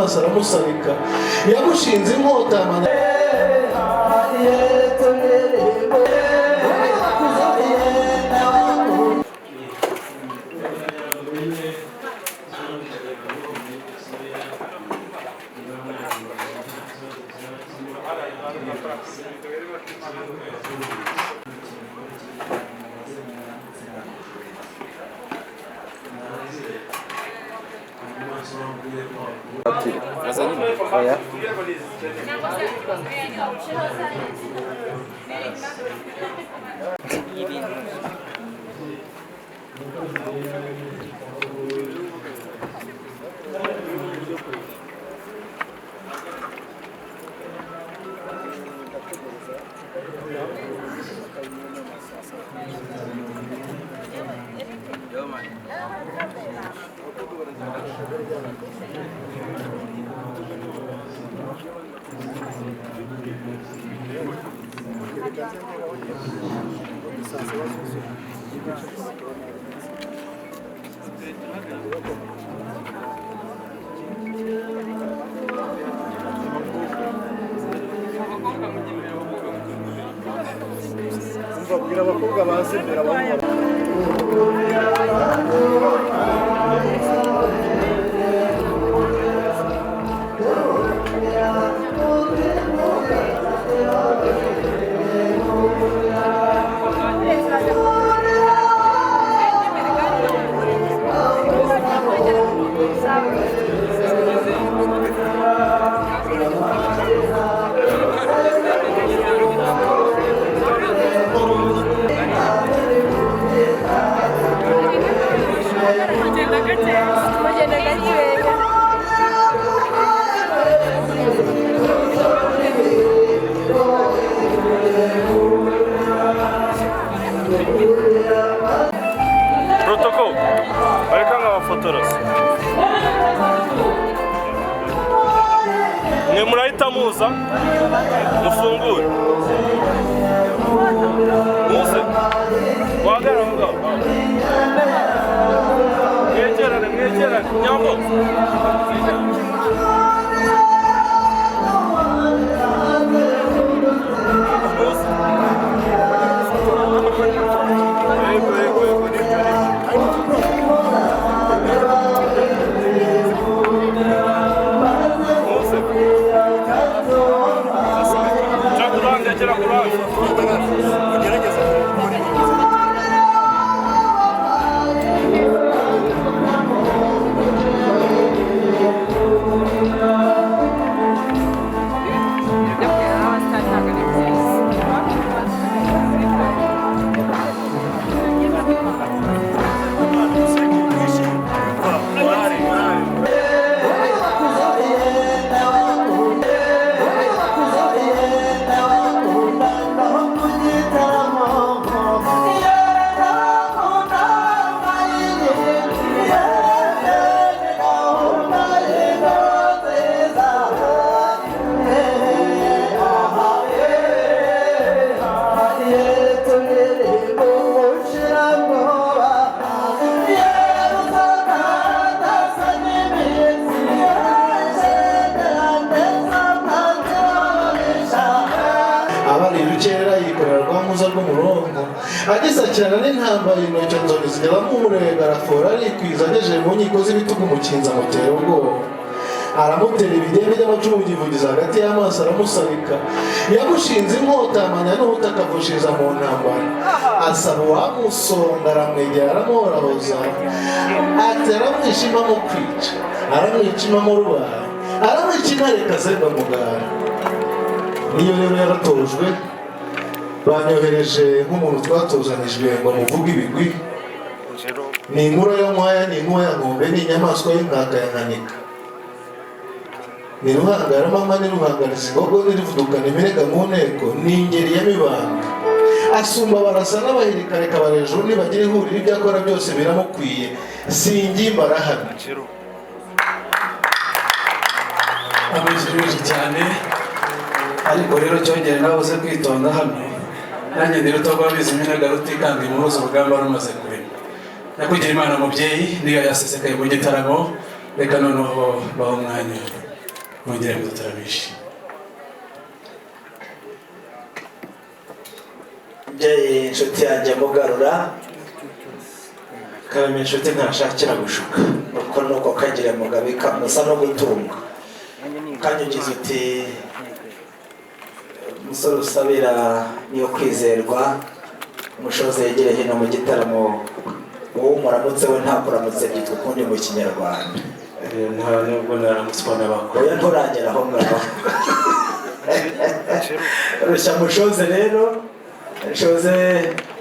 aramusarika yagushinze inkota Mbabwira abakobwa bazembera Protokol. Bareka nk'abafotorasi. Mwe murahita muza mufungure. Muze. Wagara ngaho. Mwegerane. Nyambo. agisakirana n'intambara intoki nzoni zigera mumurega arafora arikwiza agejeje mu nkiko z'ibitugu mukinza amutera ubwoba aramutera ibidende by'amacumu bigivugiza hagati y'amaso aramusarika yagushinze inkota amanya n'ubuta akavushiriza mu ntambara asaba uwamusonga aramwegera aramuhorahoza ati aramwishima mu kwica aramwicima mu rubara aramwica intare kazemba mugara niyo rero yaratojwe banyohereje nk'umuntu twatuzanijwe ngo muvuge ibigwi ni inkura yo mwaya ni inkuba ya nkombe ni inyamaswa y'imwaka ya nkanika ni ruhangara mama ni ruhangariza ingogo n'irivudukana imirega mu nteko ni ingeri ya mibanga asumba barasa n'abahirika reka barejuru nibagira ihuriro ibyo akora byose biramukwiye singimba arahana ameze cyane ariko rero cyongera nabuze kwitonda hano nanjye ndi ruto rwabizi iminaga rutikanga imuhuza urugamba rumaze kurema nakugira imana mubyeyi niyo yasesekaye mu gitaramo reka noneho baho umwanya mwongere mudutaramishe. Mubyeyi inshuti yanjye mugarura karame inshuti ntashakira gushuka uko nuko kagira mugabe kamusa no gutunga kanyugize uti umusore usabira niyo kwizerwa umushoze yegere hino mu gitaramo wowe umuramutse we nta kuramutse byitwa ukundi mu kinyarwanda nta nubwo naramutswa n'abakuru oya nturagera aho ngaho rushya mushoze rero nshoze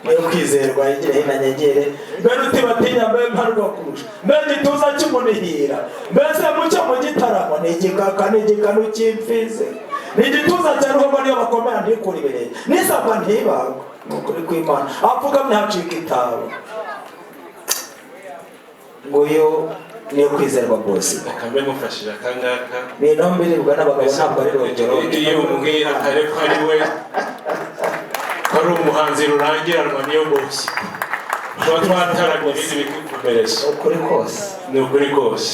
niyo kwizerwa yegere hino anyegere mbere uti batinya mbe mparwa kurusha mbe gituza cy'umunihira mbese mucyo mu gitaramo ni igikaka n'igikanu cy'imfizi ni igituza cya ruhogo niyo bakomera ntikura ibirenge n'isamba ntibagwa ni ukuri kw'Imana apfukamye hacika itabo nguyu niyo kwizerwa bose akambe mufashira kangaka ni intombe iribwa n'abagabo ntabwo ari rongero iyo umbwira kare ko ari we ko ari umuhanzi rurangiranwa niyo bose tuba twataramye ibindi bikikomereza ukuri kose ni ukuri kose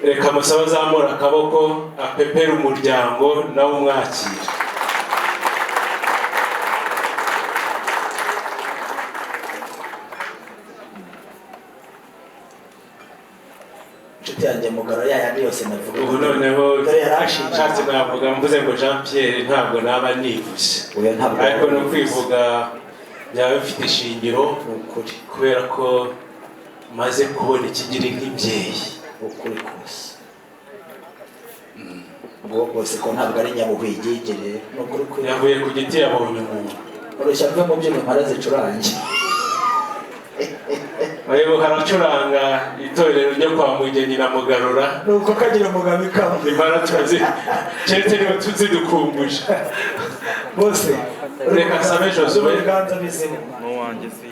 reka musaba azamura akaboko apepera umuryango nawe umwakira. inshuti yanjye mugaro yayandi yose navuga ubu noneho dore yarashinje nshatse navuga mvuze ngo Jean Pierre ntabwo naba nivuze uyu ntabwo ariko no kwivuga byaba bifite ishingiro ukuri kubera ko maze kubona ikigiri nk'imbyeyi ukuri kose ubwo bwose ko ntabwo ari nyabuhwigigire ni ukuri kwe yavuye ku giti yabonye umuntu urushya rwe mu byuma impara zicurange ariko haracuranga itorero ryo kwa Mugeni na Mugarura nuko kagira mugabe kawe impara turazi cyetse niba tuzidukumbuje bose reka sabe Josué ibiganza bizima n'uwanjye si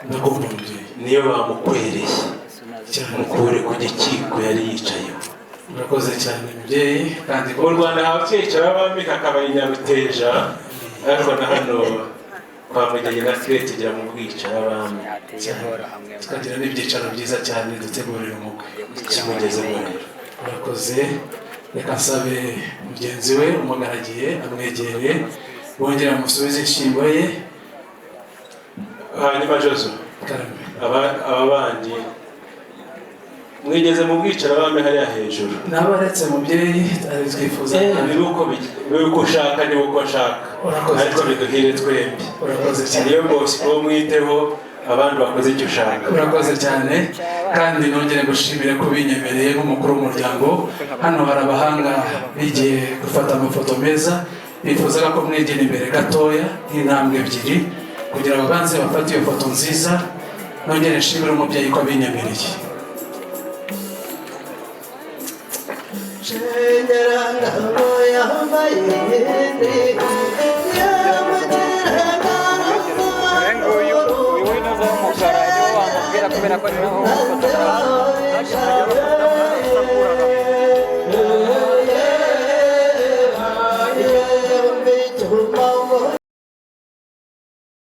ndagomba niyo bamukwereye mukure ku gikiko yari yicayeho. Murakoze cyane mubyeyi kandi mu Rwanda habyicara abami hakaba inyaruteja ariko na hano kwa Mugeni na Fred tugira mu bwicara abami tukagira n'ibyicaro byiza cyane dutegurira umukwe kimugezemo rero. Murakoze reka nsabe mugenzi we umugaragiye amwegere bongera musubize inshingo ye hanyuma Jozo karame aba bandi mwigeze mu bwicara abami hariya hejuru nabaretse mubyeyi ari twifuza niba ushaka niba uko nshaka ariko biduhire twembi. Urakoze cyane iyo bose uwo mwiteho abandi bakoze icyo ushaka. Urakoze cyane kandi nongere gushimira ko binyemereye nk'umukuru w'umuryango hano hari abahanga bigiye gufata amafoto meza bifuzaga ko mwegera imbere gatoya nk'intambwe ebyiri kugira ngo babanze bafate iyo foto nziza nongere nshimire umubyeyi ko abinyemereye. uyu we naza n'umukara niwo wamubwira kubera ko ni naho